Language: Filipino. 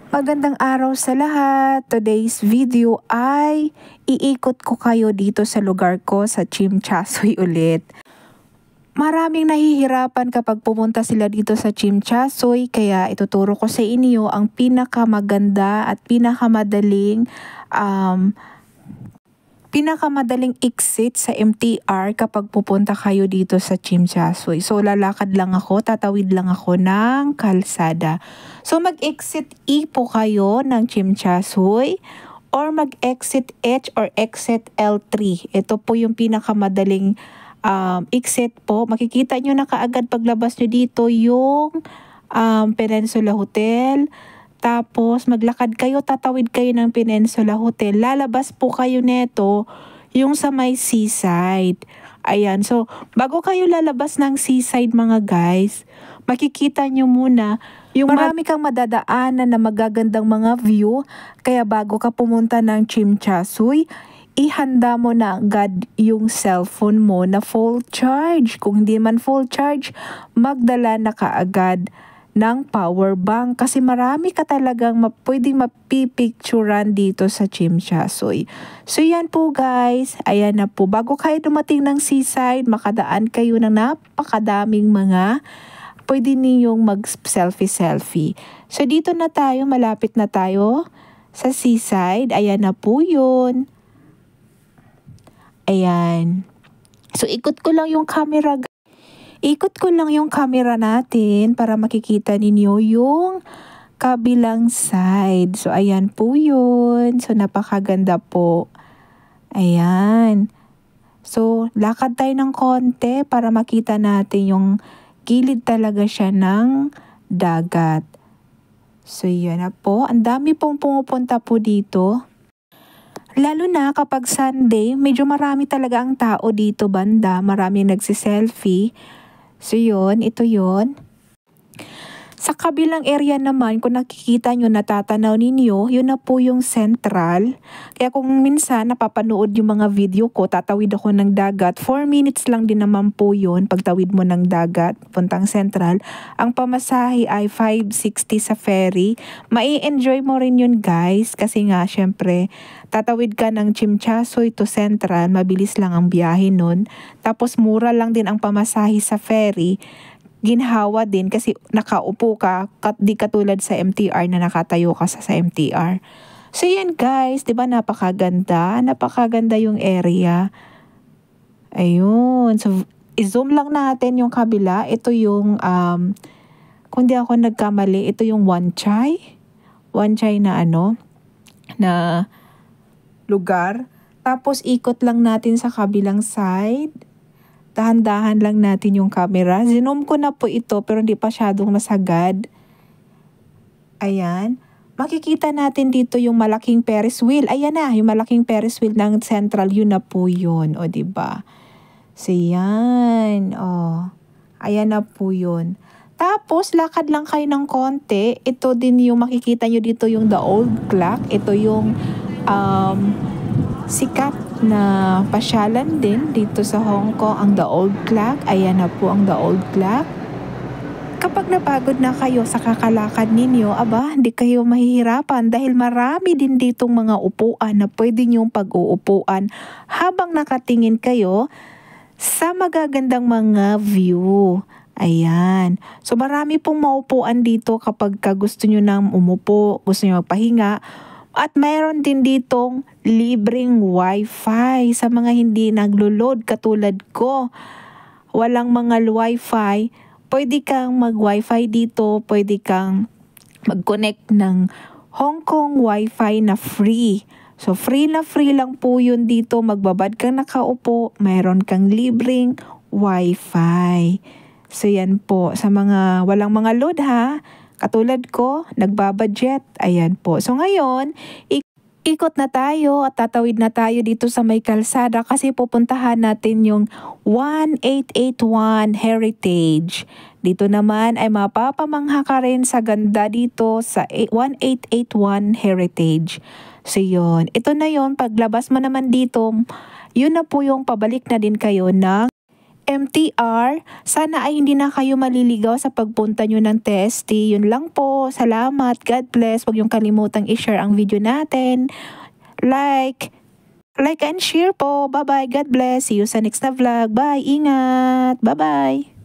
Magandang araw sa lahat. Today's video ay iikot ko kayo dito sa lugar ko sa Chimchasoy ulit. Maraming nahihirapan kapag pumunta sila dito sa Chimchasoy, kaya ituturo ko sa inyo ang pinakamaganda at pinakamadaling exit sa MTR kapag pupunta kayo dito sa Chimchasoy. So lalakad lang ako, tatawid lang ako ng kalsada. So mag-exit E po kayo ng Chimchasoy or mag-exit H or exit L3. Ito po yung pinakamadaling exit po. Makikita nyo na kaagad paglabas nyo dito yung Peninsula Hotel. Tapos maglakad kayo, tatawid kayo ng Peninsula Hotel. Lalabas po kayo neto yung sa may seaside. Ayan, so bago kayo lalabas ng seaside mga guys, makikita nyo muna yung marami kang madadaanan na magagandang mga view. Kaya bago ka pumunta ng Chimchasoy, ihanda mo na agad yung cellphone mo na full charge. Kung hindi man full charge, magdala na kaagad ng power bank kasi marami ka talagang pwedeng mapipicturan dito sa Chimchasoy. So yan po guys, ayan na po. Bago kayo dumating ng seaside, makadaan kayo ng napakadaming mga pwede ninyong mag-selfie. So dito na tayo, malapit na tayo sa seaside. Ayan na po yun. Ayan. So ikot ko lang yung camera. Ikot ko lang yung camera natin para makikita ninyo yung kabilang side. So, ayan po yun. So, napakaganda po. Ayan. So, lakad tayo ng konti para makita natin yung gilid talaga siya ng dagat. So, yan na po. Ang dami pong pumupunta po dito. Lalo na kapag Sunday, medyo marami talaga ang tao dito banda. Marami nagsiselfie. So yun, ito yun. Sa kabilang area naman, kung nakikita nyo, natatanaw ninyo, yun na po yung central. Kaya kung minsan napapanood yung mga video ko, tatawid ako ng dagat, 4 minutes lang din naman po yun, pagtawid mo ng dagat, puntang central. Ang pamasahe ay 560 sa ferry. Mai-enjoy mo rin yun guys, kasi nga syempre, tatawid ka ng Chimchasoy to Central, mabilis lang ang biyahe nun. Tapos mura lang din ang pamasahe sa ferry. Ginhawa din kasi nakaupo ka, di katulad sa MTR na nakatayo ka sa MTR. So yan guys, 'di ba napakaganda? Napakaganda yung area. Ayun. So i-zoom lang natin yung kabila. Ito yung kung di ako nagkamali, ito yung Wanchay. Wanchay na na lugar. Tapos ikot lang natin sa kabilang side. Dahan-dahan lang natin yung camera. Zoom ko na po ito pero hindi pa masyadong masagad. Ayan. Makikita natin dito yung malaking Ferris wheel. Ayan na, yung malaking Ferris wheel ng Central, yun na po yun. O, diba? So, yan. O. Ayan na po yun. Tapos, lakad lang kayo ng konti. Ito din yung makikita nyo dito yung The Old Clock. Ito yung sikat na pasyalan din dito sa Hong Kong, ang The Old Clock. Ayan na po ang The Old Clock. Kapag napagod na kayo sa kakalakad ninyo, hindi kayo mahihirapan dahil marami din ditong mga upuan na pwede nyong pag-uupuan habang nakatingin kayo sa magagandang mga view. Ayan. So marami pong maupuan dito kapag gusto nyo nang umupo, gusto nyo magpahinga. At mayroon din ditong libreng wifi sa mga hindi naglo-load katulad ko. Walang mga wifi, pwede kang mag-wifi dito, pwede kang mag-connect ng Hong Kong wifi na free. So free na free lang po yun dito, magbabad kang nakaupo, mayroon kang libreng wifi. So yan po, sa mga walang mga load ha. Katulad ko, nagbabudget. Ayan po. So ngayon, ikot na tayo at tatawid na tayo dito sa may kalsada kasi pupuntahan natin yung 1881 Heritage. Dito naman ay mapapamangha ka rin sa ganda dito sa 1881 Heritage. So yun, ito na yun. Paglabas mo naman dito, yun na po yung pabalik na din kayo ng MTR. Sana ay hindi na kayo maliligaw sa pagpunta nyo ng TST. Yun lang po. Salamat. God bless. Huwag yung kalimutang i-share ang video natin. Like and share po. Bye-bye. God bless. See you sa next na vlog. Bye. Ingat. Bye-bye.